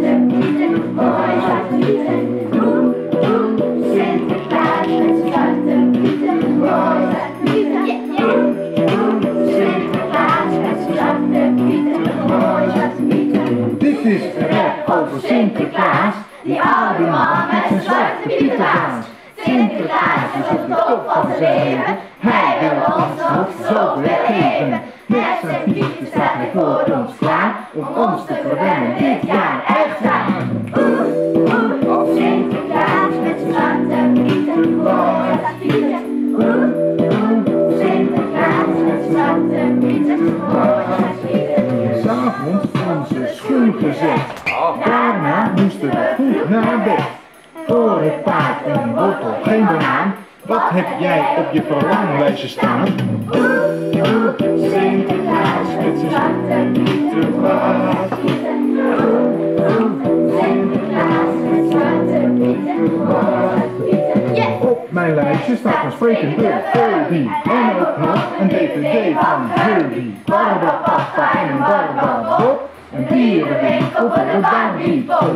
zwarte pieten, mooie zwarte pieten. Roep, roep, Sinterklaas met zwarte pieten, mooie zwarte pieten. Roep, roep, Sinterklaas met zwarte pieten, mooie zwarte pieten. Dit is een rap over Sinterklaas, die oude man met zijn zwarte pieten danst. Sinterklaas is op de top van zijn leven, hij wil ons nog zoveel geven. Met zijn pieten staat hij voor ons klaar, om ons te verwennen dit jaar echt aan. Oeh, oeh, Sinterklaas met zwarte pieten, mooie zwarte pieten. Oeh, oeh, Sinterklaas met zwarte pieten, mooie zwarte pieten. S'avonds onze schoen gezet, daarna moesten we goed naar bed. Voor het paard een wortel, geen banaan. Wat heb jij op je verlanglijstje staan? Oeh, Sinterklaas met zwarte pieten, mooie zwarte pieten. Oeh, Sinterklaas met zwarte pieten, mooie zwarte pieten. Yeah! Op mijn lijstje staat een sprekende Furby. En ook nog een DVD van Herbie. Barbapapa en een Barbapop. Een dierenwinkel voor de Barbie-pop.